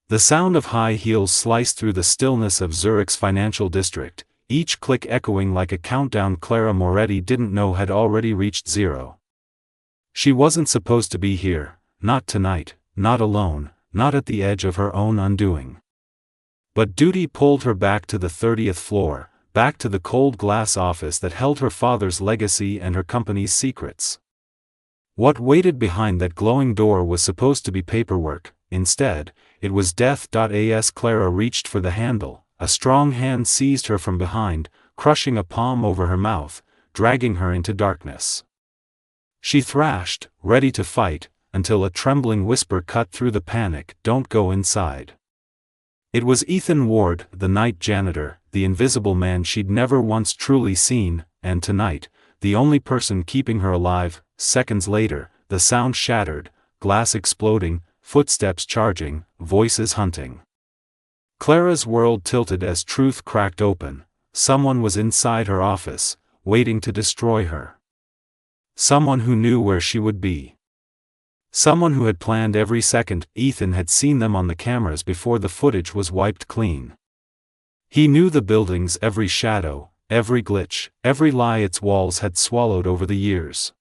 The sound of high heels sliced through the stillness of Zurich's financial district, each click echoing like a countdown Clara Moretti didn't know had already reached zero. She wasn't supposed to be here, not tonight, not alone, not at the edge of her own undoing. But duty pulled her back to the 30th floor, back to the cold glass office that held her father's legacy and her company's secrets. What waited behind that glowing door was supposed to be paperwork. Instead, it was death. As Clara reached for the handle, a strong hand seized her from behind, crushing a palm over her mouth, dragging her into darkness. She thrashed, ready to fight, until a trembling whisper cut through the panic, "Don't go inside." It was Ethan Ward, the night janitor, the invisible man she'd never once truly seen, and tonight, the only person keeping her alive. Seconds later, the sound shattered, glass exploding, footsteps charging, voices hunting. Clara's world tilted as truth cracked open. Someone was inside her office, waiting to destroy her. Someone who knew where she would be. Someone who had planned every second. Ethan had seen them on the cameras before the footage was wiped clean. He knew the building's every shadow, every glitch, every lie its walls had swallowed over the years.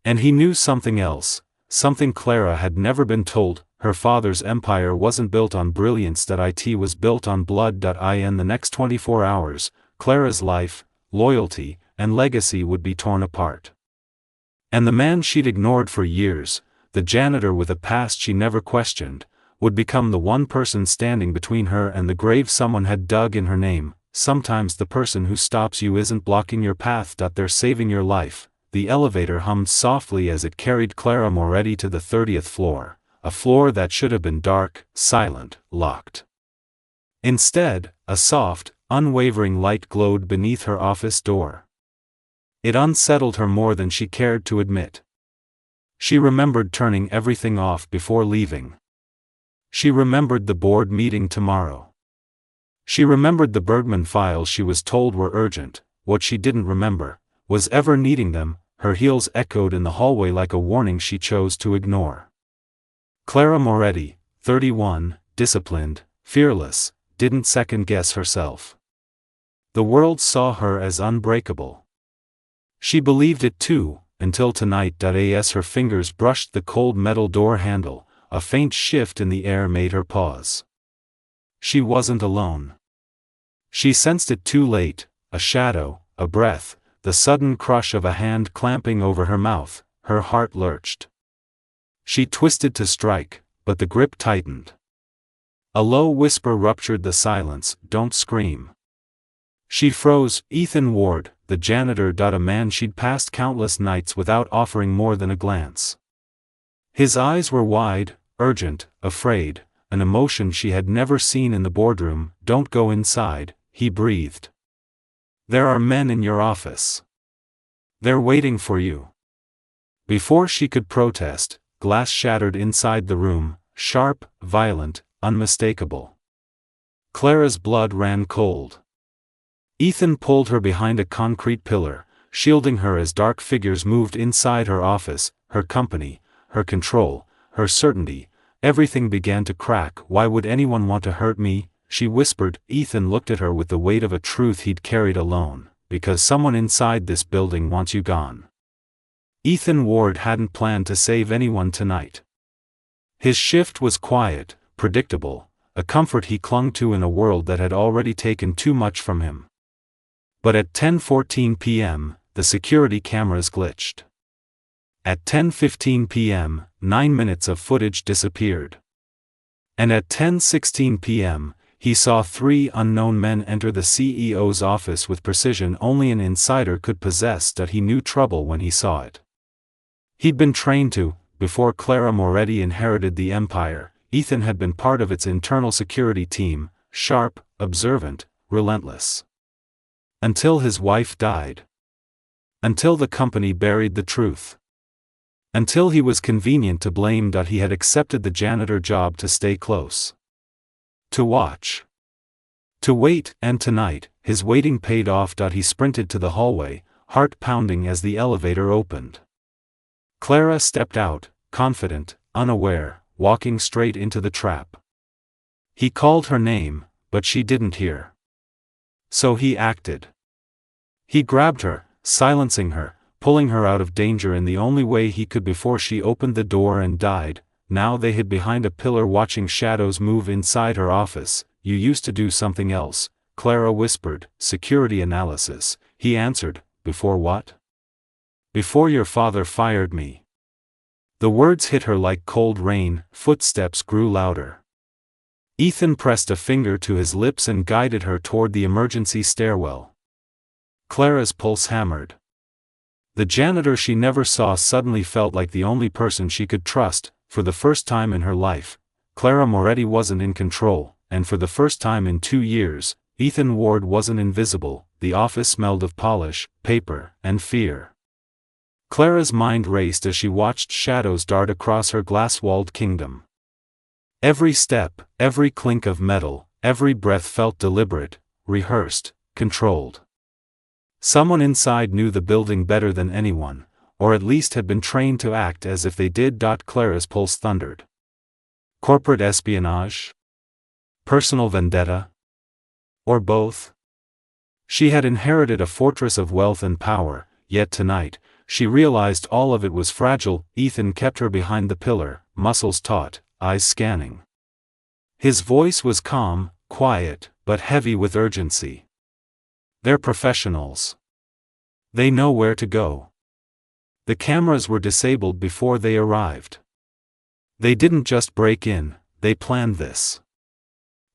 And he knew something else, something Clara had never been told. Her father's empire wasn't built on brilliance. It was built on blood. In the next 24 hours, Clara's life, loyalty, and legacy would be torn apart. And the man she'd ignored for years, the janitor with a past she never questioned, would become the one person standing between her and the grave someone had dug in her name. Sometimes the person who stops you isn't blocking your path. They're saving your life. The elevator hummed softly as it carried Clara Moretti to the 30th floor, a floor that should have been dark, silent, locked. Instead, a soft, unwavering light glowed beneath her office door. It unsettled her more than she cared to admit. She remembered turning everything off before leaving. She remembered the board meeting tomorrow. She remembered the Bergman files she was told were urgent. What she didn't remember was ever needing them. Her heels echoed in the hallway like a warning she chose to ignore. Clara Moretti, 31, disciplined, fearless, didn't second-guess herself. The world saw her as unbreakable. She believed it too, until tonight. As her fingers brushed the cold metal door handle, a faint shift in the air made her pause. She wasn't alone. She sensed it too late, a shadow, a breath, the sudden crush of a hand clamping over her mouth. Her heart lurched. She twisted to strike, but the grip tightened. A low whisper ruptured the silence, "Don't scream." She froze. Ethan Ward, the janitor. A man she'd passed countless nights without offering more than a glance. His eyes were wide, urgent, afraid, an emotion she had never seen in the boardroom. "Don't go inside," he breathed. "There are men in your office. They're waiting for you." Before she could protest, glass shattered inside the room, sharp, violent, unmistakable. Clara's blood ran cold. Ethan pulled her behind a concrete pillar, shielding her as dark figures moved inside her office. Her company, her control, her certainty, everything began to crack. "Why would anyone want to hurt me?" she whispered. Ethan looked at her with the weight of a truth he'd carried alone. "Because someone inside this building wants you gone." Ethan Ward hadn't planned to save anyone tonight. His shift was quiet, predictable, a comfort he clung to in a world that had already taken too much from him. But at 10:14 p.m., the security cameras glitched. At 10:15 p.m., 9 minutes of footage disappeared. And at 10:16 p.m., he saw 3 unknown men enter the CEO's office with precision only an insider could possess. He knew trouble when he saw it. He'd been trained to. Before Clara Moretti inherited the empire, Ethan had been part of its internal security team, sharp, observant, relentless. Until his wife died. Until the company buried the truth. Until he was convenient to blame. He had accepted the janitor job to stay close. To watch. To wait. And tonight, his waiting paid off. He sprinted to the hallway, heart pounding as the elevator opened. Clara stepped out, confident, unaware, walking straight into the trap. He called her name, but she didn't hear. So he acted. He grabbed her, silencing her, pulling her out of danger in the only way he could before she opened the door and died. Now they hid behind a pillar watching shadows move inside her office. You used to do something else, Clara whispered. Security analysis, he answered. Before what? Before your father fired me. The words hit her like cold rain. Footsteps grew louder. Ethan pressed a finger to his lips and guided her toward the emergency stairwell. Clara's pulse hammered. The janitor she never saw suddenly felt like the only person she could trust. For the first time in her life, Clara Moretti wasn't in control, and for the first time in 2 years, Ethan Ward wasn't invisible. The office smelled of polish, paper, and fear. Clara's mind raced as she watched shadows dart across her glass-walled kingdom. Every step, every clink of metal, every breath felt deliberate, rehearsed, controlled. Someone inside knew the building better than anyone, or at least had been trained to act as if they did. Clara's pulse thundered. Corporate espionage? Personal vendetta? Or both? She had inherited a fortress of wealth and power, yet tonight, she realized all of it was fragile. Ethan kept her behind the pillar, muscles taut, eyes scanning. His voice was calm, quiet, but heavy with urgency. They're professionals. They know where to go. The cameras were disabled before they arrived. They didn't just break in, they planned this.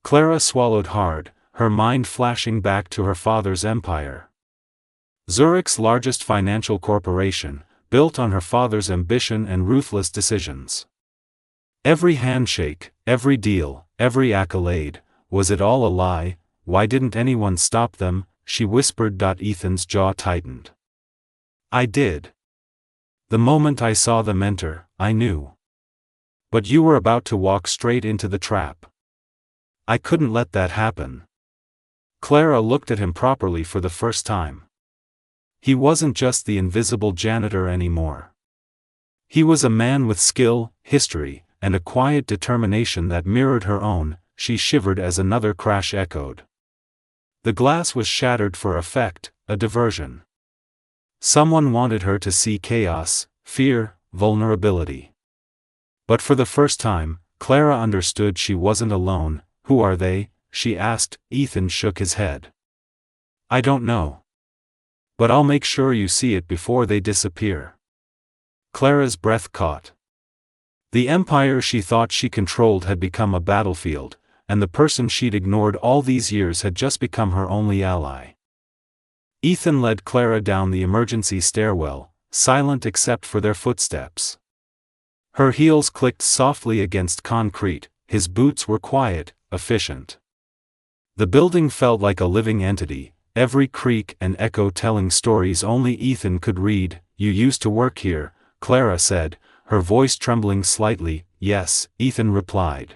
Clara swallowed hard, her mind flashing back to her father's empire. Zurich's largest financial corporation, built on her father's ambition and ruthless decisions. Every handshake, every deal, every accolade, was it all a lie? Why didn't anyone stop them? She whispered. Ethan's jaw tightened. I did. The moment I saw them enter, I knew. But you were about to walk straight into the trap. I couldn't let that happen. Clara looked at him properly for the first time. He wasn't just the invisible janitor anymore. He was a man with skill, history, and a quiet determination that mirrored her own. She shivered as another crash echoed. The glass was shattered for effect, a diversion. Someone wanted her to see chaos, fear, vulnerability. But for the first time, Clara understood she wasn't alone. Who are they? She asked. Ethan shook his head. I don't know. But I'll make sure you see it before they disappear. Clara's breath caught. The empire she thought she controlled had become a battlefield, and the person she'd ignored all these years had just become her only ally. Ethan led Clara down the emergency stairwell, silent except for their footsteps. Her heels clicked softly against concrete, his boots were quiet, efficient. The building felt like a living entity, every creak and echo telling stories only Ethan could read. You used to work here, Clara said, her voice trembling slightly. Yes, Ethan replied.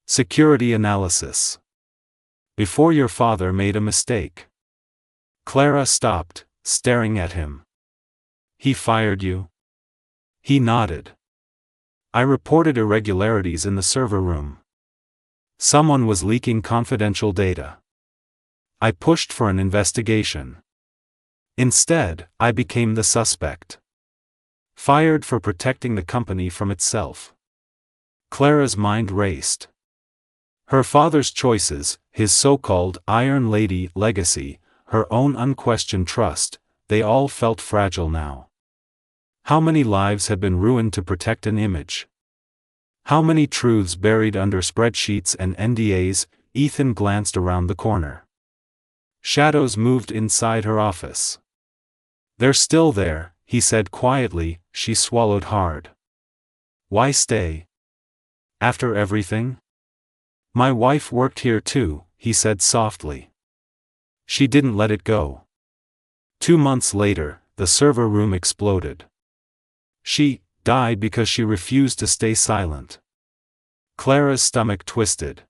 Security analysis. Before your father made a mistake. Clara stopped, staring at him. He fired you? He nodded. I reported irregularities in the server room. Someone was leaking confidential data. I pushed for an investigation. Instead, I became the suspect. Fired for protecting the company from itself. Clara's mind raced. Her father's choices, his so-called Iron Lady legacy, her own unquestioned trust, they all felt fragile now. How many lives had been ruined to protect an image? How many truths buried under spreadsheets and NDAs? Ethan glanced around the corner. Shadows moved inside her office. They're still there, he said quietly. She swallowed hard. Why stay? After everything? My wife worked here too, he said softly. She didn't let it go. 2 months later, the server room exploded. She died because she refused to stay silent. Clara's stomach twisted.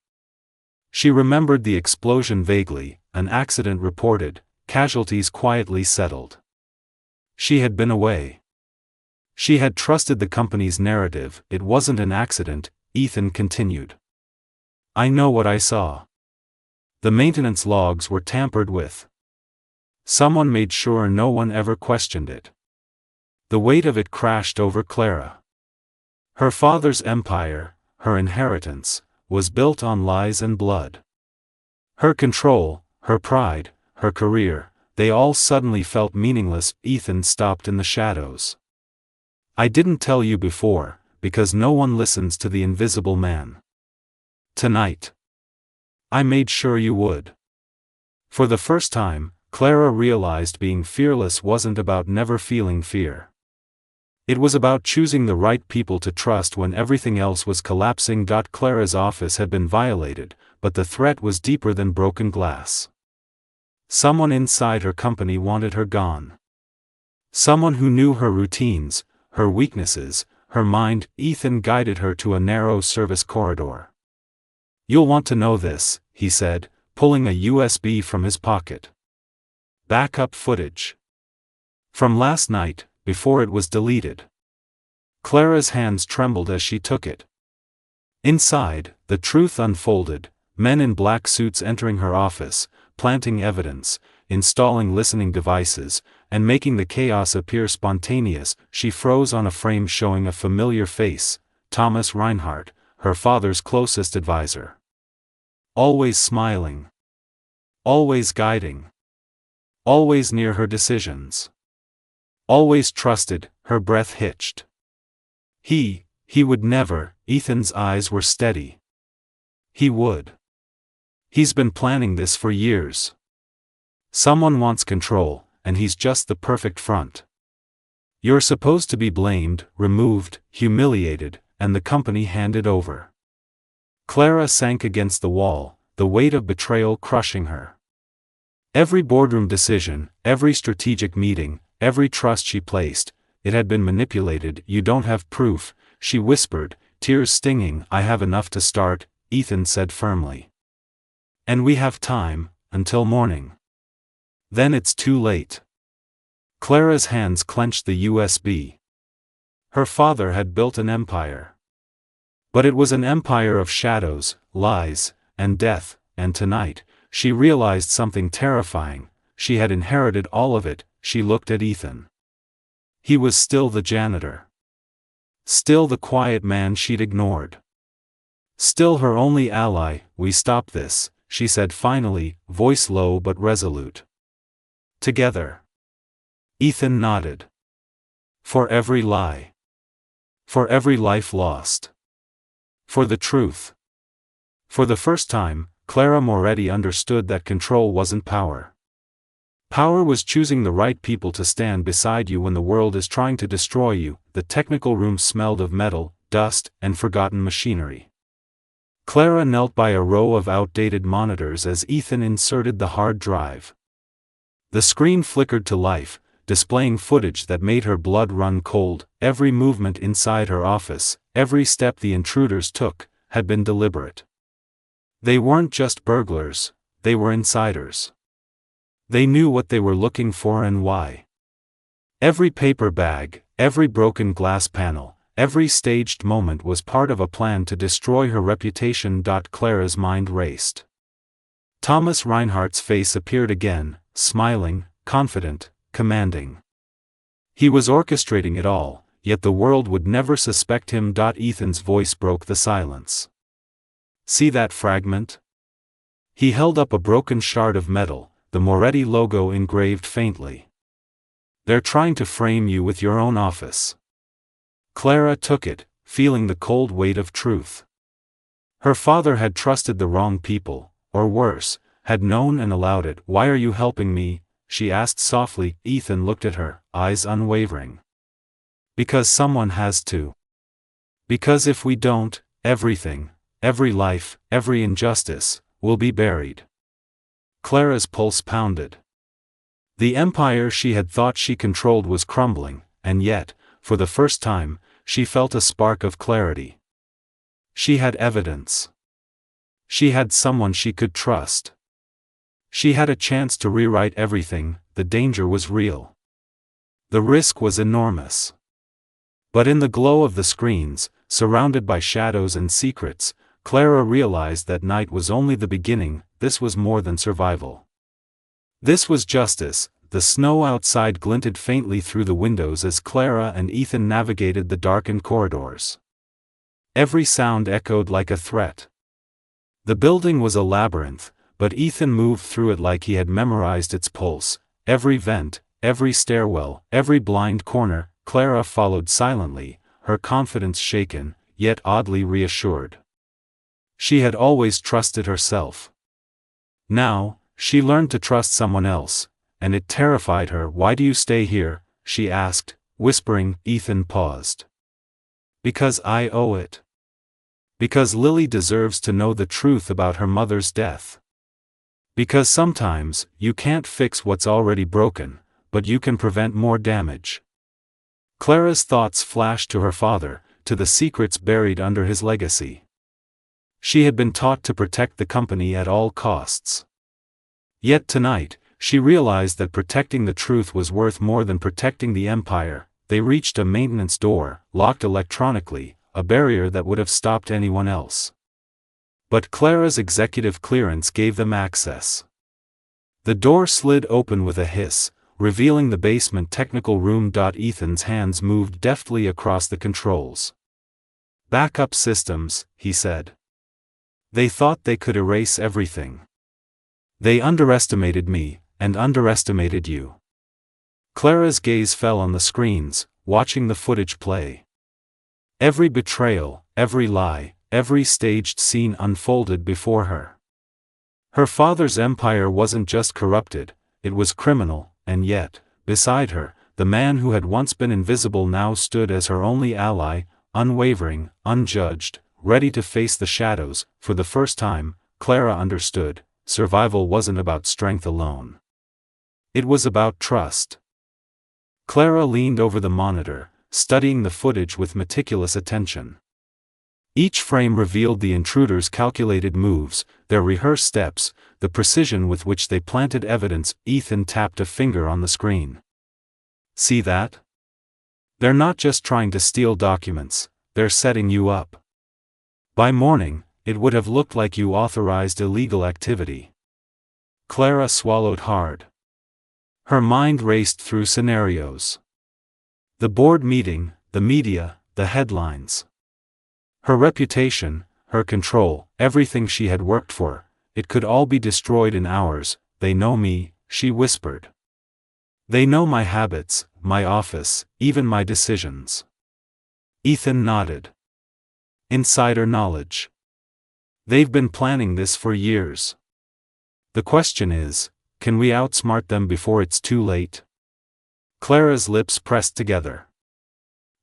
She remembered the explosion vaguely, an accident reported, casualties quietly settled. She had been away. She had trusted the company's narrative. It wasn't an accident, Ethan continued. I know what I saw. The maintenance logs were tampered with. Someone made sure no one ever questioned it. The weight of it crashed over Clara. Her father's empire, her inheritance, was built on lies and blood. Her control, her pride, her career, they all suddenly felt meaningless. Ethan stopped in the shadows. I didn't tell you before, because no one listens to the invisible man. Tonight. I made sure you would. For the first time, Clara realized being fearless wasn't about never feeling fear. It was about choosing the right people to trust when everything else was collapsing. Clara's office had been violated, but the threat was deeper than broken glass. Someone inside her company wanted her gone. Someone who knew her routines, her weaknesses, her mind. Ethan guided her to a narrow service corridor. You'll want to know this, he said, pulling a USB from his pocket. Backup footage. From last night, before it was deleted. Clara's hands trembled as she took it. Inside, the truth unfolded, men in black suits entering her office, planting evidence, installing listening devices, and making the chaos appear spontaneous. She froze on a frame showing a familiar face, Thomas Reinhardt, her father's closest advisor. Always smiling. Always guiding. Always near her decisions. Always trusted. Her breath hitched. He would never. Ethan's eyes were steady. He would. He's been planning this for years. Someone wants control, and he's just the perfect front. You're supposed to be blamed, removed, humiliated, and the company handed over. Clara sank against the wall, the weight of betrayal crushing her. Every boardroom decision, every strategic meeting, every trust she placed, it had been manipulated. You don't have proof, she whispered, tears stinging. I have enough to start, Ethan said firmly. And we have time, until morning. Then it's too late. Clara's hands clenched the USB. Her father had built an empire. But it was an empire of shadows, lies, and death, and tonight, she realized something terrifying. She had inherited all of it. She looked at Ethan. He was still the janitor. Still the quiet man she'd ignored. Still her only ally. We stop this, she said finally, voice low but resolute. Together. Ethan nodded. For every lie. For every life lost. For the truth. For the first time, Clara Moretti understood that control wasn't power. Power was choosing the right people to stand beside you when the world is trying to destroy you. The technical room smelled of metal, dust, and forgotten machinery. Clara knelt by a row of outdated monitors as Ethan inserted the hard drive. The screen flickered to life, displaying footage that made her blood run cold. Every movement inside her office, every step the intruders took, had been deliberate. They weren't just burglars, they were insiders. They knew what they were looking for and why. Every paper bag, every broken glass panel, every staged moment was part of a plan to destroy her reputation. Clara's mind raced. Thomas Reinhardt's face appeared again, smiling, confident, commanding. He was orchestrating it all, yet the world would never suspect him. Ethan's voice broke the silence. See that fragment? He held up a broken shard of metal, the Moretti logo engraved faintly. They're trying to frame you with your own office. Clara took it, feeling the cold weight of truth. Her father had trusted the wrong people, or worse, had known and allowed it. Why are you helping me? She asked softly. Ethan looked at her, eyes unwavering. Because someone has to. Because if we don't, everything, every life, every injustice, will be buried. Clara's pulse pounded. The empire she had thought she controlled was crumbling, and yet, for the first time, she felt a spark of clarity. She had evidence. She had someone she could trust. She had a chance to rewrite everything. The danger was real. The risk was enormous. But in the glow of the screens, surrounded by shadows and secrets, Clara realized that night was only the beginning. This was more than survival. This was justice. The snow outside glinted faintly through the windows as Clara and Ethan navigated the darkened corridors. Every sound echoed like a threat. The building was a labyrinth, but Ethan moved through it like he had memorized its pulse. Every vent, every stairwell, every blind corner. Clara followed silently, her confidence shaken, yet oddly reassured. She had always trusted herself. Now, she learned to trust someone else, and it terrified her. "Why do you stay here?" she asked, whispering. Ethan paused. "Because I owe it. Because Lily deserves to know the truth about her mother's death. Because sometimes, you can't fix what's already broken, but you can prevent more damage." Clara's thoughts flashed to her father, to the secrets buried under his legacy. She had been taught to protect the company at all costs. Yet tonight, she realized that protecting the truth was worth more than protecting the empire. They reached a maintenance door, locked electronically, a barrier that would have stopped anyone else. But Clara's executive clearance gave them access. The door slid open with a hiss, revealing the basement technical room. Ethan's hands moved deftly across the controls. "Backup systems," he said. "They thought they could erase everything. They underestimated me, and underestimated you." Clara's gaze fell on the screens, watching the footage play. Every betrayal, every lie, every staged scene unfolded before her. Her father's empire wasn't just corrupted, it was criminal, and yet, beside her, the man who had once been invisible now stood as her only ally, unwavering, unjudged, ready to face the shadows. For the first time, Clara understood, survival wasn't about strength alone. It was about trust. Clara leaned over the monitor, studying the footage with meticulous attention. Each frame revealed the intruders' calculated moves, their rehearsed steps, the precision with which they planted evidence. Ethan tapped a finger on the screen. "See that? They're not just trying to steal documents, they're setting you up. By morning, it would have looked like you authorized illegal activity." Clara swallowed hard. Her mind raced through scenarios. The board meeting, the media, the headlines. Her reputation, her control, everything she had worked for, it could all be destroyed in hours. "They know me," she whispered. "They know my habits, my office, even my decisions." Ethan nodded. "Insider knowledge. They've been planning this for years. The question is, can we outsmart them before it's too late?" Clara's lips pressed together.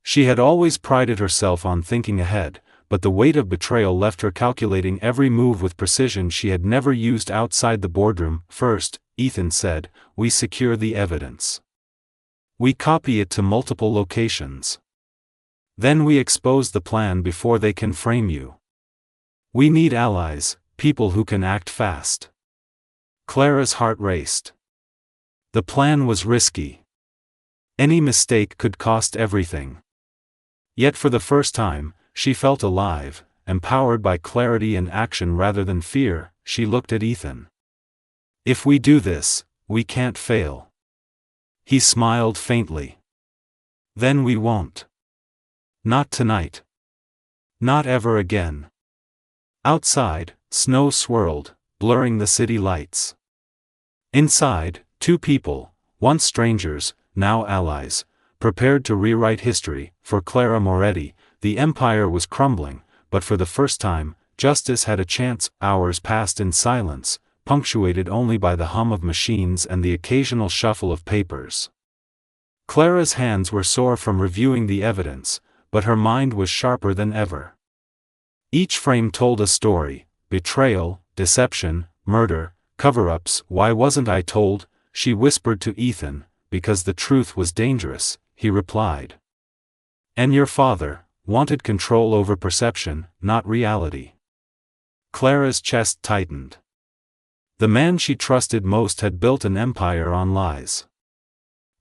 She had always prided herself on thinking ahead, but the weight of betrayal left her calculating every move with precision she had never used outside the boardroom. "First," Ethan said, "we secure the evidence. We copy it to multiple locations. Then we expose the plan before they can frame you. We need allies, people who can act fast." Clara's heart raced. The plan was risky. Any mistake could cost everything. Yet for the first time, she felt alive, empowered by clarity and action rather than fear. She looked at Ethan. "If we do this, we can't fail." He smiled faintly. "Then we won't. Not tonight. Not ever again." Outside, snow swirled, blurring the city lights. Inside, two people, once strangers, now allies, prepared to rewrite history. For Clara Moretti, the empire was crumbling, but for the first time, justice had a chance. Hours passed in silence, punctuated only by the hum of machines and the occasional shuffle of papers. Clara's hands were sore from reviewing the evidence, but her mind was sharper than ever. Each frame told a story: betrayal, deception, murder, cover-ups. "Why wasn't I told?" she whispered to Ethan. "Because the truth was dangerous," he replied. "And your father wanted control over perception, not reality." Clara's chest tightened. The man she trusted most had built an empire on lies.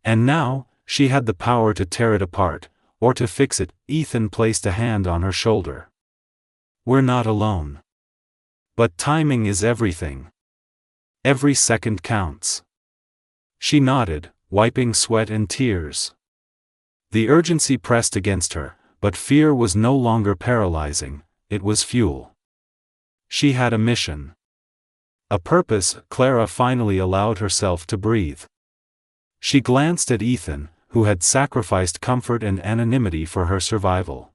And now, she had the power to tear it apart, or to fix it. Ethan placed a hand on her shoulder. We're not alone. But timing is everything. Every second counts. She nodded, wiping sweat and tears. The urgency pressed against her, but fear was no longer paralyzing, it was fuel. She had a mission. A purpose. Clara finally allowed herself to breathe. She glanced at Ethan, who had sacrificed comfort and anonymity for her survival.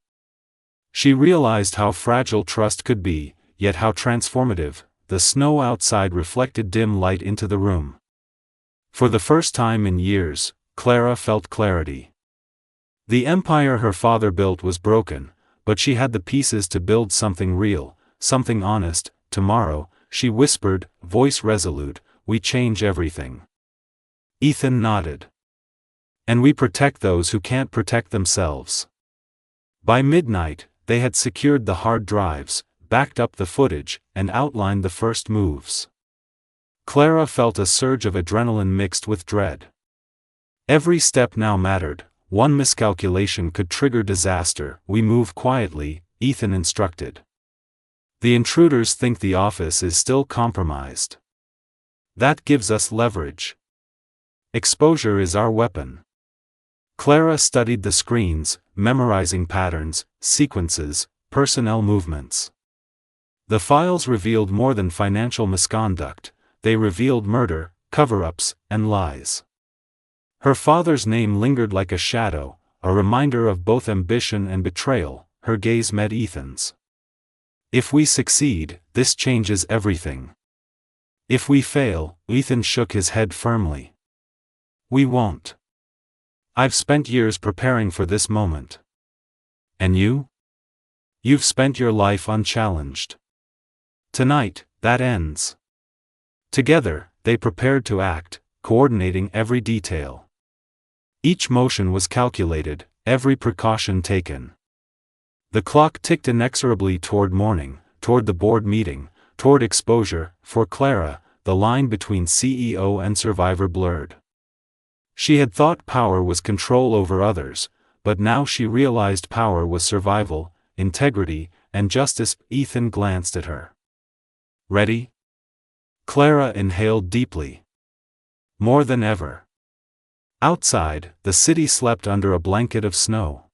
She realized how fragile trust could be, yet how transformative. The snow outside reflected dim light into the room. For the first time in years, Clara felt clarity. The empire her father built was broken, but she had the pieces to build something real, something honest. Tomorrow, she whispered, voice resolute, we change everything. Ethan nodded. And we protect those who can't protect themselves. By midnight, they had secured the hard drives, backed up the footage, and outlined the first moves. Clara felt a surge of adrenaline mixed with dread. Every step now mattered. One miscalculation could trigger disaster. We move quietly, Ethan instructed. The intruders think the office is still compromised. That gives us leverage. Exposure is our weapon. Clara studied the screens, memorizing patterns, sequences, personnel movements. The files revealed more than financial misconduct, they revealed murder, cover-ups, and lies. Her father's name lingered like a shadow, a reminder of both ambition and betrayal. Her gaze met Ethan's. If we succeed, this changes everything. If we fail, Ethan shook his head firmly. We won't. I've spent years preparing for this moment. And you? You've spent your life unchallenged. Tonight, that ends. Together, they prepared to act, coordinating every detail. Each motion was calculated, every precaution taken. The clock ticked inexorably toward morning, toward the board meeting, toward exposure. For Clara, the line between CEO and survivor blurred. She had thought power was control over others, but now she realized power was survival, integrity, and justice. Ethan glanced at her. Ready? Clara inhaled deeply. More than ever. Outside, the city slept under a blanket of snow.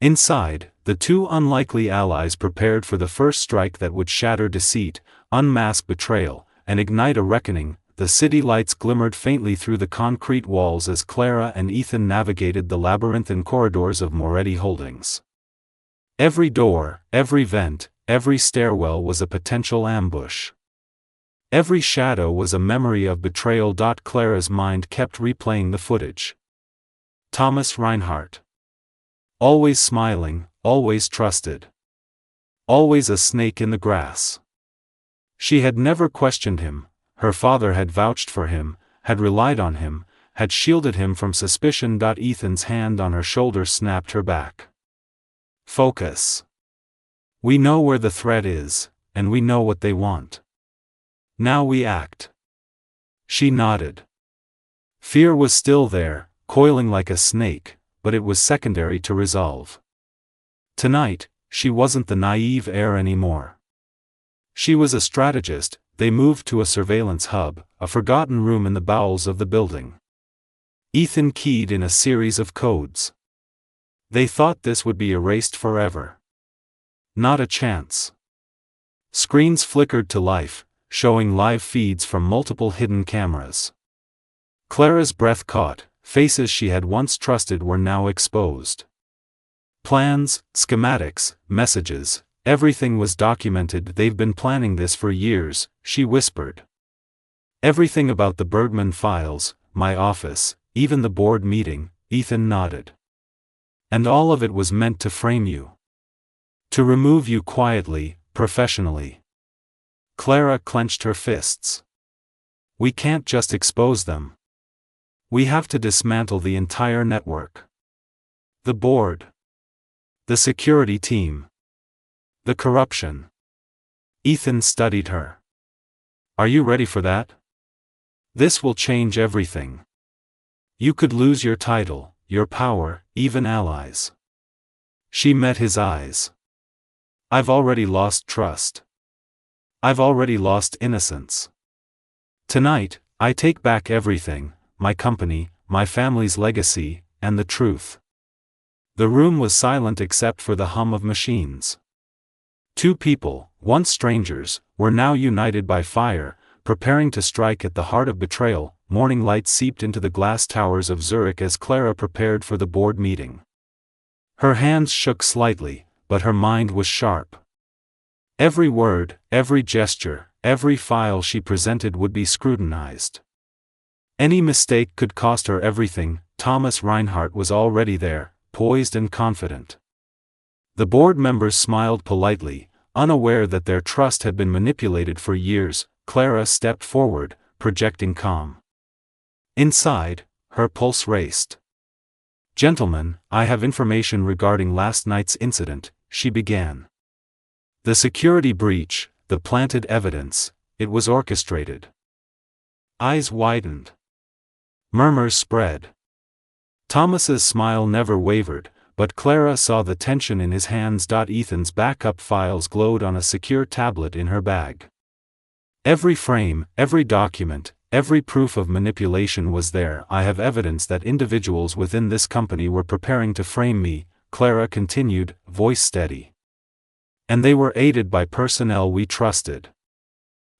Inside, the two unlikely allies prepared for the first strike that would shatter deceit, unmask betrayal, and ignite a reckoning. The city lights glimmered faintly through the concrete walls as Clara and Ethan navigated the labyrinthine corridors of Moretti Holdings. Every door, every vent, every stairwell was a potential ambush. Every shadow was a memory of betrayal. Clara's mind kept replaying the footage. Thomas Reinhardt. Always smiling, always trusted. Always a snake in the grass. She had never questioned him. Her father had vouched for him, had relied on him, had shielded him from suspicion. Ethan's hand on her shoulder snapped her back. Focus. We know where the threat is, and we know what they want. Now we act. She nodded. Fear was still there, coiling like a snake, but it was secondary to resolve. Tonight, she wasn't the naive heir anymore. She was a strategist. They moved to a surveillance hub, a forgotten room in the bowels of the building. Ethan keyed in a series of codes. They thought this would be erased forever. Not a chance. Screens flickered to life, showing live feeds from multiple hidden cameras. Clara's breath caught. Faces she had once trusted were now exposed. Plans, schematics, messages, everything was documented. They've been planning this for years, she whispered. Everything about the Bergman files, my office, even the board meeting. Ethan nodded. And all of it was meant to frame you. To remove you quietly, professionally. Clara clenched her fists. We can't just expose them. We have to dismantle the entire network. The board. The security team. The corruption. Ethan studied her. Are you ready for that? This will change everything. You could lose your title, your power, even allies. She met his eyes. I've already lost trust. I've already lost innocence. Tonight, I take back everything, my company, my family's legacy, and the truth." The room was silent except for the hum of machines. Two people, once strangers, were now united by fire, preparing to strike at the heart of betrayal. Morning light seeped into the glass towers of Zurich as Clara prepared for the board meeting. Her hands shook slightly, but her mind was sharp. Every word, every gesture, every file she presented would be scrutinized. Any mistake could cost her everything. Thomas Reinhardt was already there, poised and confident. The board members smiled politely, unaware that their trust had been manipulated for years. Clara stepped forward, projecting calm. Inside, her pulse raced. "Gentlemen, I have information regarding last night's incident," she began. "The security breach, the planted evidence, it was orchestrated." Eyes widened. Murmurs spread. Thomas's smile never wavered, but Clara saw the tension in his hands. Ethan's backup files glowed on a secure tablet in her bag. Every frame, every document, every proof of manipulation was there. "I have evidence that individuals within this company were preparing to frame me," Clara continued, voice steady. "And they were aided by personnel we trusted.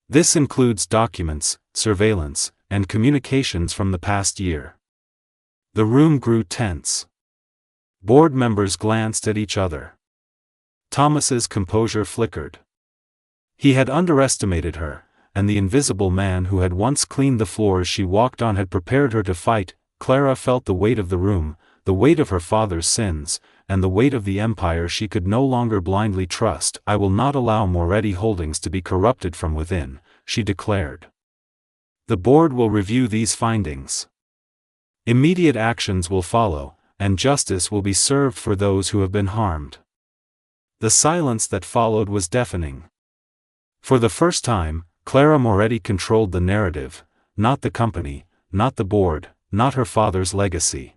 This includes documents, surveillance, and communications from the past year." The room grew tense. Board members glanced at each other. Thomas's composure flickered. He had underestimated her, and the invisible man who had once cleaned the floors she walked on had prepared her to fight. Clara felt the weight of the room, the weight of her father's sins, and the weight of the empire she could no longer blindly trust. "I will not allow Moretti Holdings to be corrupted from within," she declared. "The board will review these findings. Immediate actions will follow, and justice will be served for those who have been harmed." The silence that followed was deafening. For the first time, Clara Moretti controlled the narrative, not the company, not the board, not her father's legacy.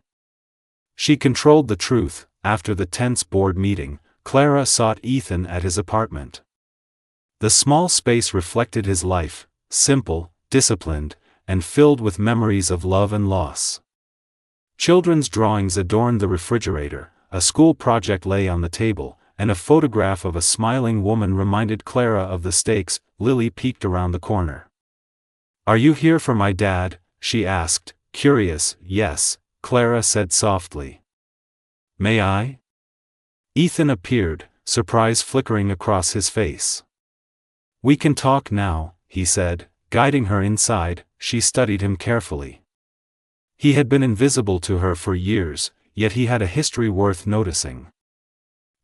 She controlled the truth. After the tense board meeting, Clara sought Ethan at his apartment. The small space reflected his life, simple, disciplined, and filled with memories of love and loss. Children's drawings adorned the refrigerator, a school project lay on the table, and a photograph of a smiling woman reminded Clara of the stakes. Lily peeked around the corner. "Are you here for my dad?" she asked, curious. "Yes," Clara said softly. "May I?" Ethan appeared, surprise flickering across his face. "We can talk now," he said, guiding her inside. She studied him carefully. He had been invisible to her for years, yet he had a history worth noticing.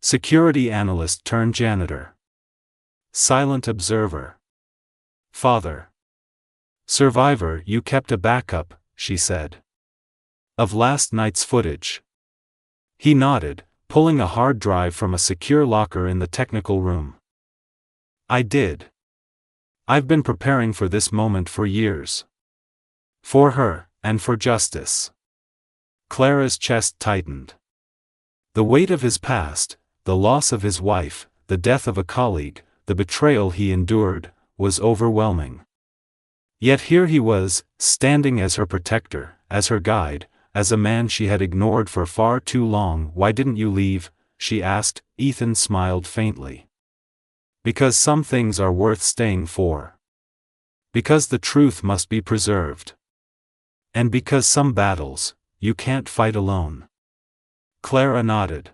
Security analyst turned janitor. Silent observer. Father. Survivor. "You kept a backup," she said. "Of last night's footage." He nodded, pulling a hard drive from a secure locker in the technical room. "I did. I've been preparing for this moment for years. For her, and for justice." Clara's chest tightened. The weight of his past, the loss of his wife, the death of a colleague, the betrayal he endured, was overwhelming. Yet here he was, standing as her protector, as her guide, as a man she had ignored for far too long. "Why didn't you leave?" she asked. Ethan smiled faintly. "Because some things are worth staying for. Because the truth must be preserved. And because some battles, you can't fight alone." Clara nodded.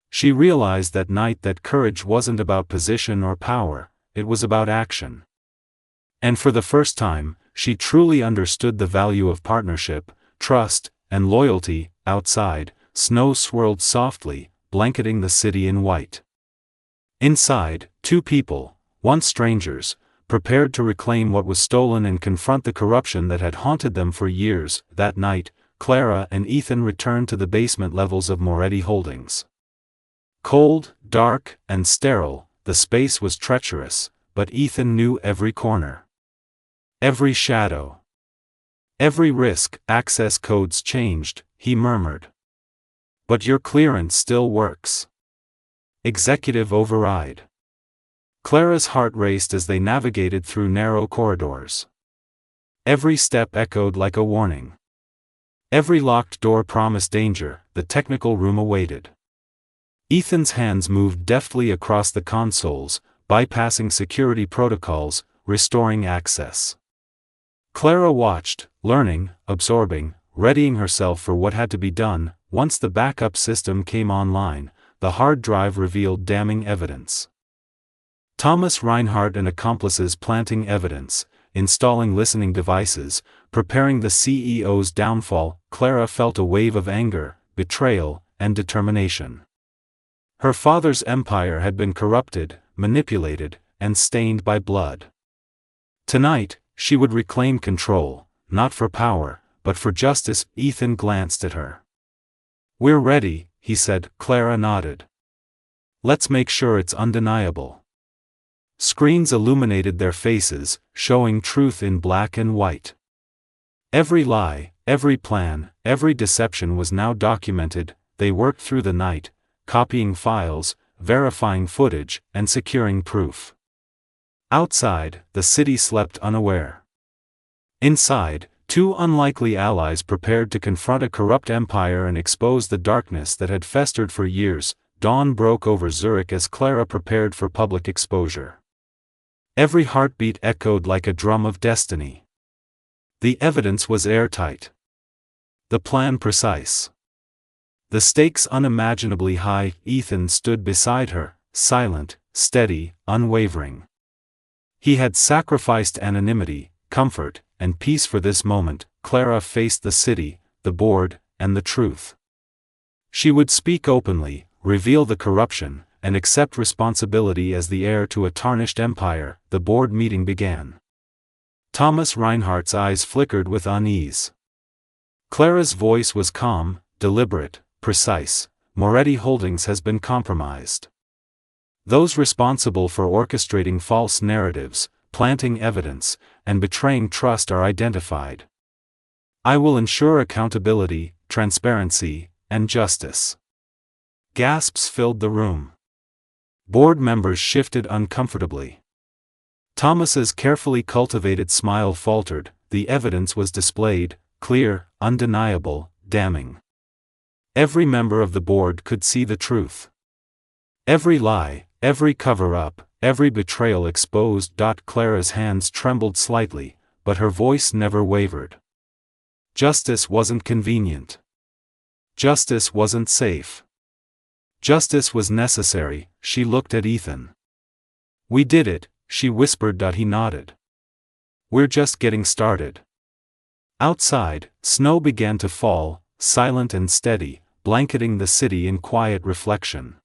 She realized that night that courage wasn't about position or power, it was about action. And for the first time, she truly understood the value of partnership, trust, and loyalty. Outside, snow swirled softly, blanketing the city in white. Inside, two people, once strangers, prepared to reclaim what was stolen and confront the corruption that had haunted them for years. That night, Clara and Ethan returned to the basement levels of Moretti Holdings. Cold, dark, and sterile, the space was treacherous, but Ethan knew every corner. Every shadow. Every risk. "Access codes changed," he murmured. "But your clearance still works." Executive override. Clara's heart raced as they navigated through narrow corridors. Every step echoed like a warning. Every locked door promised danger. The technical room awaited. Ethan's hands moved deftly across the consoles, bypassing security protocols, restoring access. Clara watched, learning, absorbing, readying herself for what had to be done. Once the backup system came online, the hard drive revealed damning evidence. Thomas Reinhardt and accomplices planting evidence, installing listening devices, preparing the CEO's downfall. Clara felt a wave of anger, betrayal, and determination. Her father's empire had been corrupted, manipulated, and stained by blood. Tonight, she would reclaim control, not for power, but for justice. Ethan glanced at her. "We're ready," he said. Clara nodded. "Let's make sure it's undeniable." Screens illuminated their faces, showing truth in black and white. Every lie, every plan, every deception was now documented. They worked through the night, copying files, verifying footage, and securing proof. Outside, the city slept unaware. Inside, two unlikely allies prepared to confront a corrupt empire and expose the darkness that had festered for years. Dawn broke over Zurich as Clara prepared for public exposure. Every heartbeat echoed like a drum of destiny. The evidence was airtight. The plan precise. The stakes unimaginably high. Ethan stood beside her, silent, steady, unwavering. He had sacrificed anonymity, comfort, and peace for this moment. Clara faced the city, the board, and the truth. She would speak openly, reveal the corruption, and accept responsibility as the heir to a tarnished empire. The board meeting began. Thomas Reinhardt's eyes flickered with unease. Clara's voice was calm, deliberate, precise. "Moretti Holdings has been compromised. Those responsible for orchestrating false narratives, planting evidence, and betraying trust are identified. I will ensure accountability, transparency, and justice." Gasps filled the room. Board members shifted uncomfortably. Thomas's carefully cultivated smile faltered. The evidence was displayed, clear, undeniable, damning. Every member of the board could see the truth. Every lie, every cover-up, every betrayal exposed. Clara's hands trembled slightly, but her voice never wavered. Justice wasn't convenient. Justice wasn't safe. Justice was necessary. She looked at Ethan. "We did it," she whispered. He nodded. "We're just getting started." Outside, snow began to fall, silent and steady, blanketing the city in quiet reflection.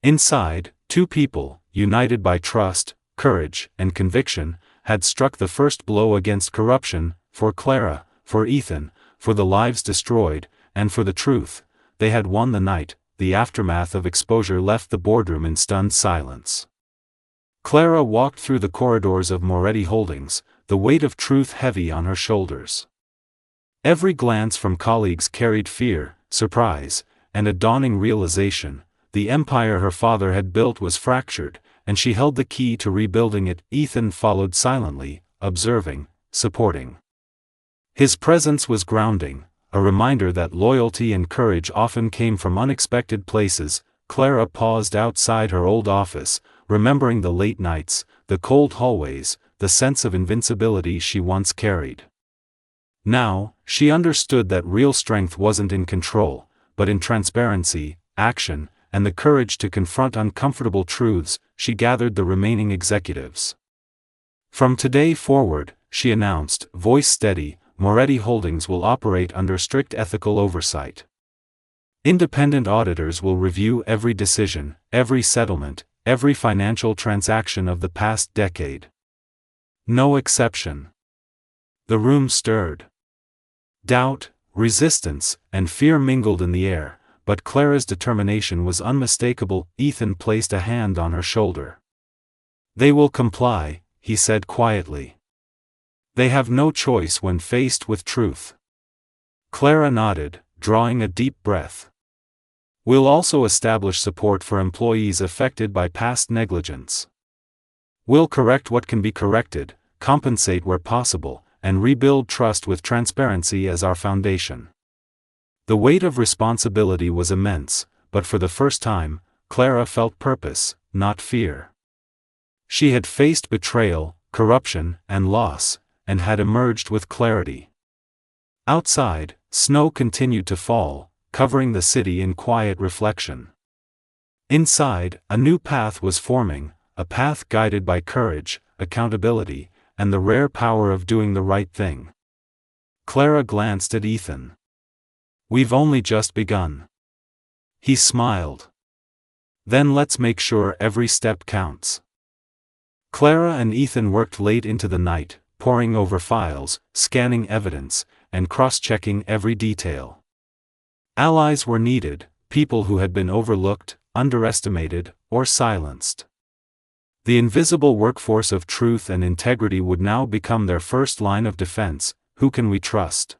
Inside, two people, united by trust, courage, and conviction, had struck the first blow against corruption. For Clara, for Ethan, for the lives destroyed, and for the truth, they had won the night. The aftermath of exposure left the boardroom in stunned silence. Clara walked through the corridors of Moretti Holdings, the weight of truth heavy on her shoulders. Every glance from colleagues carried fear, surprise, and a dawning realization. The empire her father had built was fractured, and she held the key to rebuilding it. Ethan followed silently, observing, supporting. His presence was grounding, a reminder that loyalty and courage often came from unexpected places. Clara paused outside her old office, remembering the late nights, the cold hallways, the sense of invincibility she once carried. Now, she understood that real strength wasn't in control, but in transparency, action, and the courage to confront uncomfortable truths. She gathered the remaining executives. "From today forward," she announced, voice steady, "Moretti Holdings will operate under strict ethical oversight. Independent auditors will review every decision, every settlement, every financial transaction of the past decade. No exception." The room stirred. Doubt, resistance, and fear mingled in the air, but Clara's determination was unmistakable. Ethan placed a hand on her shoulder. "They will comply," he said quietly. "They have no choice when faced with truth." Clara nodded, drawing a deep breath. We'll also establish support for employees affected by past negligence. We'll correct what can be corrected, compensate where possible, and rebuild trust with transparency as our foundation. The weight of responsibility was immense, but for the first time, Clara felt purpose, not fear. She had faced betrayal, corruption, and loss, and had emerged with clarity. Outside, snow continued to fall, covering the city in quiet reflection. Inside, a new path was forming, a path guided by courage, accountability, and the rare power of doing the right thing. Clara glanced at Ethan. "We've only just begun." He smiled. "Then let's make sure every step counts." Clara and Ethan worked late into the night, poring over files, scanning evidence, and cross-checking every detail. Allies were needed, people who had been overlooked, underestimated, or silenced. The invisible workforce of truth and integrity would now become their first line of defense. Who can we trust?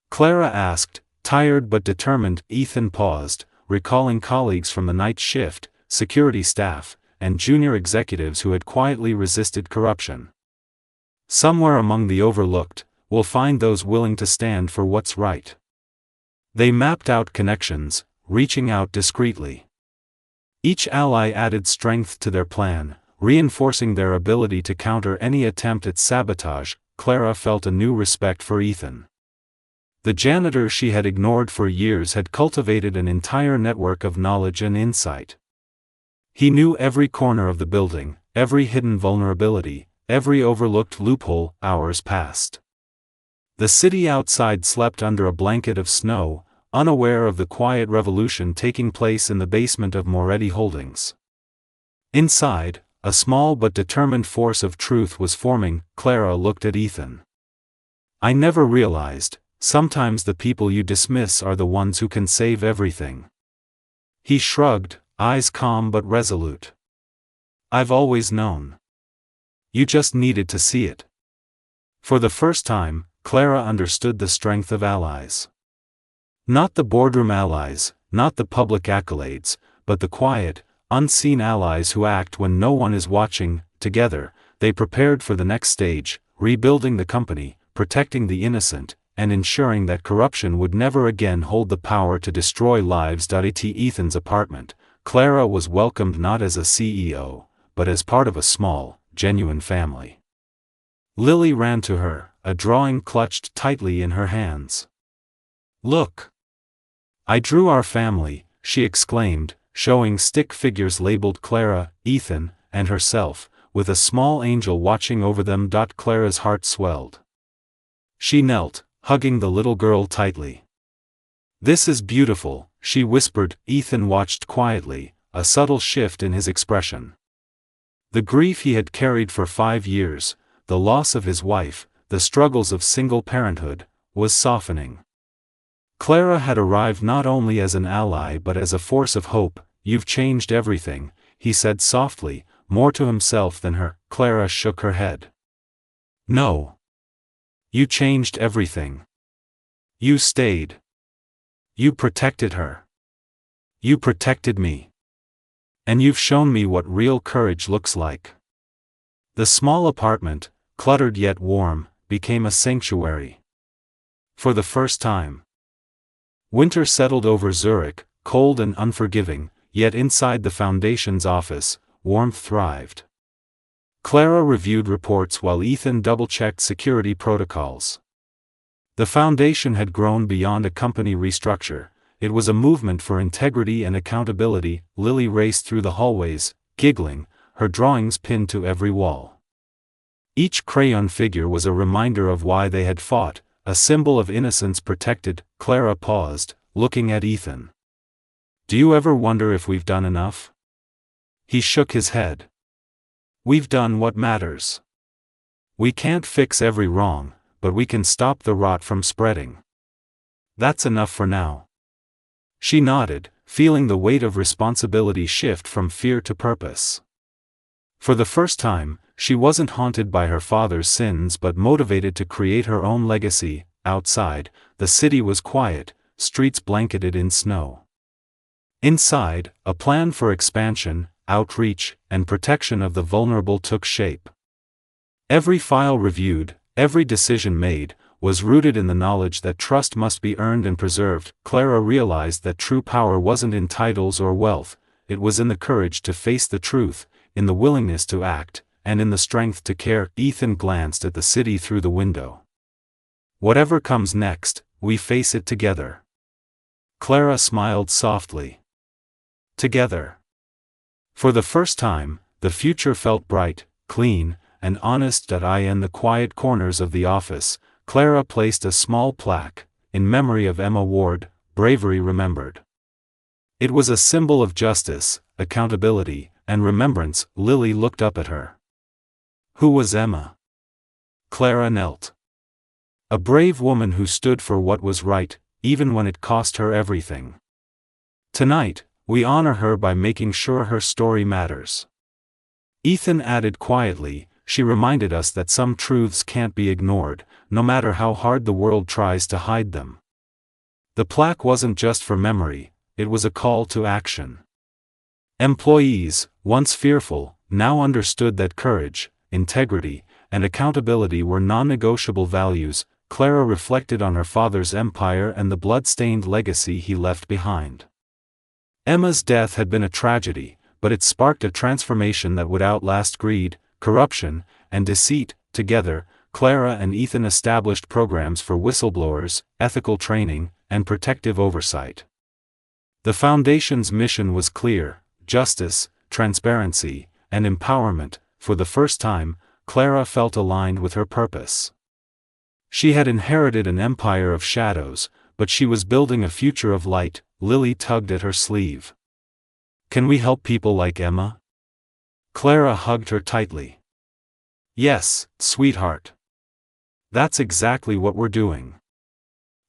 Clara asked, tired but determined. Ethan paused, recalling colleagues from the night shift, security staff, and junior executives who had quietly resisted corruption. Somewhere among the overlooked, we'll find those willing to stand for what's right. They mapped out connections, reaching out discreetly. Each ally added strength to their plan, reinforcing their ability to counter any attempt at sabotage. Clara felt a new respect for Ethan. The janitor she had ignored for years had cultivated an entire network of knowledge and insight. He knew every corner of the building, every hidden vulnerability, every overlooked loophole. Hours passed. The city outside slept under a blanket of snow, unaware of the quiet revolution taking place in the basement of Moretti Holdings. Inside, a small but determined force of truth was forming. Clara looked at Ethan. "I never realized, sometimes the people you dismiss are the ones who can save everything." He shrugged, eyes calm but resolute. "I've always known. You just needed to see it." For the first time, Clara understood the strength of allies. Not the boardroom allies, not the public accolades, but the quiet, unseen allies who act when no one is watching. Together, they prepared for the next stage, rebuilding the company, protecting the innocent, and ensuring that corruption would never again hold the power to destroy lives. At Ethan's apartment, Clara was welcomed not as a CEO, but as part of a small, genuine family. Lily ran to her, a drawing clutched tightly in her hands. "Look! I drew our family," she exclaimed, showing stick figures labeled Clara, Ethan, and herself, with a small angel watching over them. Clara's heart swelled. She knelt, hugging the little girl tightly. "This is beautiful," she whispered. Ethan watched quietly, a subtle shift in his expression. The grief he had carried for 5 years, the loss of his wife, the struggles of single parenthood, was softening. Clara had arrived not only as an ally but as a force of hope. "You've changed everything," he said softly, more to himself than her. Clara shook her head. "No. You changed everything. You stayed. You protected her. You protected me. And you've shown me what real courage looks like." The small apartment, cluttered yet warm, became a sanctuary. For the first time, winter settled over Zurich, cold and unforgiving, yet inside the Foundation's office, warmth thrived. Clara reviewed reports while Ethan double-checked security protocols. The Foundation had grown beyond a company restructure. It was a movement for integrity and accountability. Lily raced through the hallways, giggling, her drawings pinned to every wall. Each crayon figure was a reminder of why they had fought, a symbol of innocence protected. Clara paused, looking at Ethan. "Do you ever wonder if we've done enough?" He shook his head. "We've done what matters. We can't fix every wrong, but we can stop the rot from spreading. That's enough for now." She nodded, feeling the weight of responsibility shift from fear to purpose. For the first time, she wasn't haunted by her father's sins but motivated to create her own legacy. Outside, the city was quiet, streets blanketed in snow. Inside, a plan for expansion, outreach, and protection of the vulnerable took shape. Every file reviewed, every decision made, was rooted in the knowledge that trust must be earned and preserved. Clara realized that true power wasn't in titles or wealth, it was in the courage to face the truth, in the willingness to act, and in the strength to care. Ethan glanced at the city through the window. Whatever comes next, we face it together. Clara smiled softly. Together. For the first time, the future felt bright, clean, and honest. In the quiet corners of the office, Clara placed a small plaque, in memory of Emma Ward, bravery remembered. It was a symbol of justice, accountability, and remembrance. Lily looked up at her. Who was Emma? Clara knelt. A brave woman who stood for what was right, even when it cost her everything. Tonight, we honor her by making sure her story matters. Ethan added quietly, she reminded us that some truths can't be ignored, no matter how hard the world tries to hide them. The plaque wasn't just for memory, it was a call to action. Employees, once fearful, now understood that courage, integrity, and accountability were non-negotiable values. Clara reflected on her father's empire and the blood-stained legacy he left behind. Emma's death had been a tragedy, but it sparked a transformation that would outlast greed, corruption, and deceit. Together, Clara and Ethan established programs for whistleblowers, ethical training, and protective oversight. The Foundation's mission was clear: justice, transparency, and empowerment. For the first time, Clara felt aligned with her purpose. She had inherited an empire of shadows, but she was building a future of light. Lily tugged at her sleeve. Can we help people like Emma? Clara hugged her tightly. Yes, sweetheart. That's exactly what we're doing.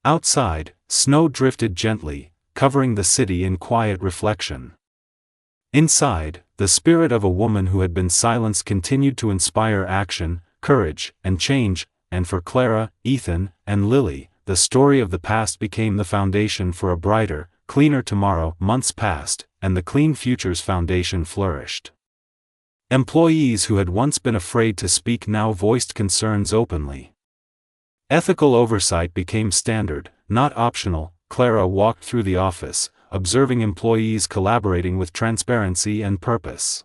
Outside, snow drifted gently, covering the city in quiet reflection. Inside, the spirit of a woman who had been silenced continued to inspire action, courage, and change. And for Clara, Ethan, and Lily, the story of the past became the foundation for a brighter, cleaner tomorrow. Months passed, and the Clean Futures Foundation flourished. Employees who had once been afraid to speak now voiced concerns openly. Ethical oversight became standard, not optional. Clara walked through the office, observing employees collaborating with transparency and purpose.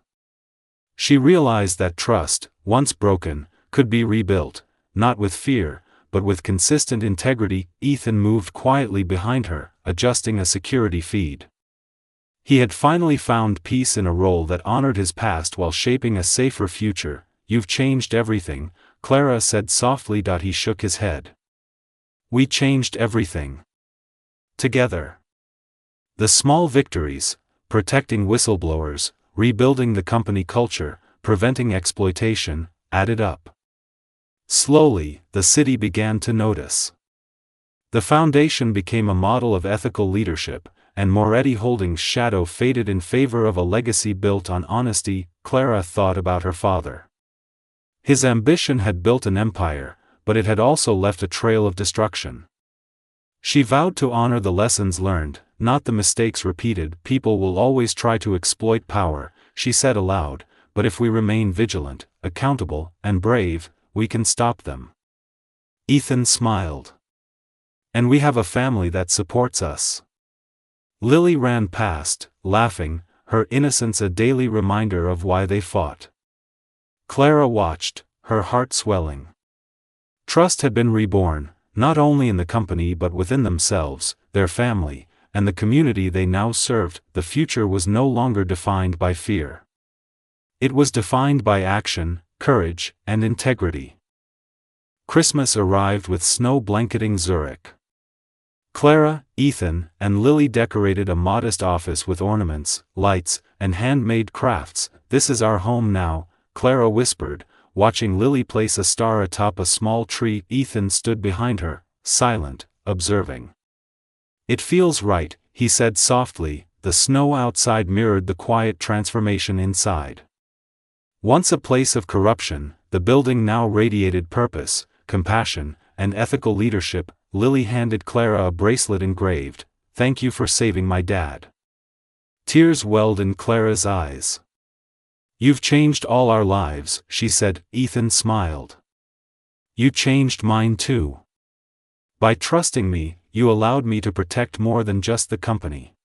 She realized that trust, once broken, could be rebuilt, not with fear, but with consistent integrity. Ethan moved quietly behind her, adjusting a security feed. He had finally found peace in a role that honored his past while shaping a safer future. You've changed everything, Clara said softly. He shook his head. We changed everything. Together. The small victories, protecting whistleblowers, rebuilding the company culture, preventing exploitation, added up. Slowly, the city began to notice. The foundation became a model of ethical leadership, and Moretti Holdings' shadow faded in favor of a legacy built on honesty. Clara thought about her father. His ambition had built an empire, but it had also left a trail of destruction. She vowed to honor the lessons learned, not the mistakes repeated. People will always try to exploit power, she said aloud, but if we remain vigilant, accountable, and brave, we can stop them. Ethan smiled. And we have a family that supports us. Lily ran past, laughing, her innocence a daily reminder of why they fought. Clara watched, her heart swelling. Trust had been reborn, not only in the company but within themselves, their family, and the community they now served. The future was no longer defined by fear. It was defined by action, courage, and integrity. Christmas arrived with snow blanketing Zurich. Clara, Ethan, and Lily decorated a modest office with ornaments, lights, and handmade crafts. This is our home now, Clara whispered, watching Lily place a star atop a small tree. Ethan stood behind her, silent, observing. It feels right, he said softly. The snow outside mirrored the quiet transformation inside. Once a place of corruption, the building now radiated purpose, compassion, and ethical leadership. Lily handed Clara a bracelet engraved, "Thank you for saving my dad." Tears welled in Clara's eyes. "You've changed all our lives," she said. Ethan smiled. "You changed mine too. By trusting me, you allowed me to protect more than just the company."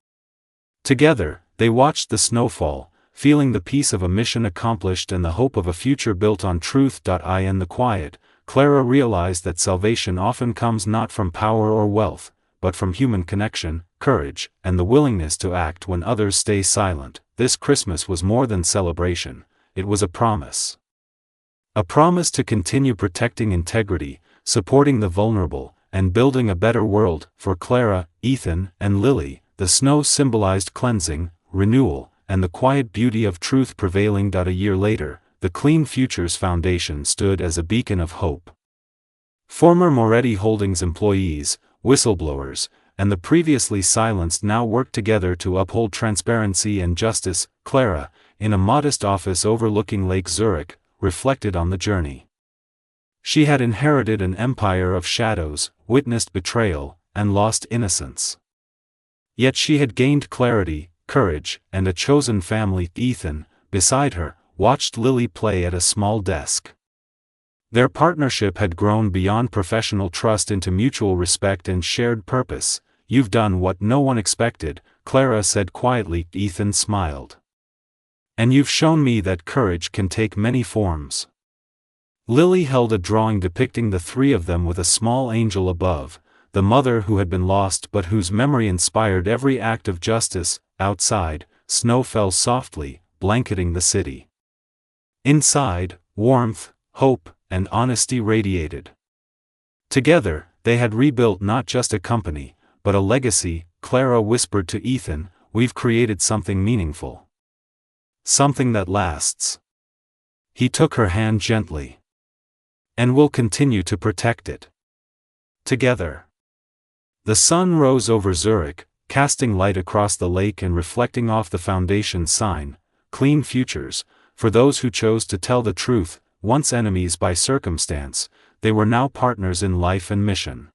Together, they watched the snowfall, feeling the peace of a mission accomplished and the hope of a future built on truth. In the quiet, Clara realized that salvation often comes not from power or wealth, but from human connection, courage, and the willingness to act when others stay silent. This Christmas was more than celebration, it was a promise. A promise to continue protecting integrity, supporting the vulnerable, and building a better world. For Clara, Ethan, and Lily, the snow symbolized cleansing, renewal, and the quiet beauty of truth prevailing. A year later, the Clean Futures Foundation stood as a beacon of hope. Former Moretti Holdings employees, whistleblowers, and the previously silenced now worked together to uphold transparency and justice. Clara, in a modest office overlooking Lake Zurich, reflected on the journey. She had inherited an empire of shadows, witnessed betrayal, and lost innocence. Yet she had gained clarity, courage, and a chosen family. Ethan, beside her, watched Lily play at a small desk. Their partnership had grown beyond professional trust into mutual respect and shared purpose. "You've done what no one expected," Clara said quietly. Ethan smiled. "And you've shown me that courage can take many forms." Lily held a drawing depicting the three of them with a small angel above, the mother who had been lost but whose memory inspired every act of justice. Outside, snow fell softly, blanketing the city. Inside, warmth, hope, and honesty radiated. Together, they had rebuilt not just a company, but a legacy. Clara whispered to Ethan, "We've created something meaningful. Something that lasts." He took her hand gently. "And we'll continue to protect it. Together." The sun rose over Zurich, casting light across the lake and reflecting off the foundation's sign, "Clean Futures." For those who chose to tell the truth, once enemies by circumstance, they were now partners in life and mission.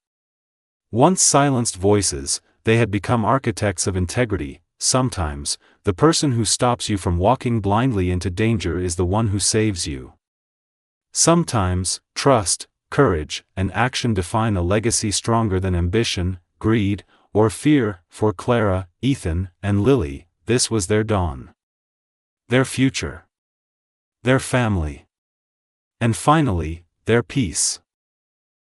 Once silenced voices, they had become architects of integrity. Sometimes, the person who stops you from walking blindly into danger is the one who saves you. Sometimes, trust, courage, and action define a legacy stronger than ambition, greed, or fear. For Clara, Ethan, and Lily, this was their dawn. Their future. Their family. And finally, their peace.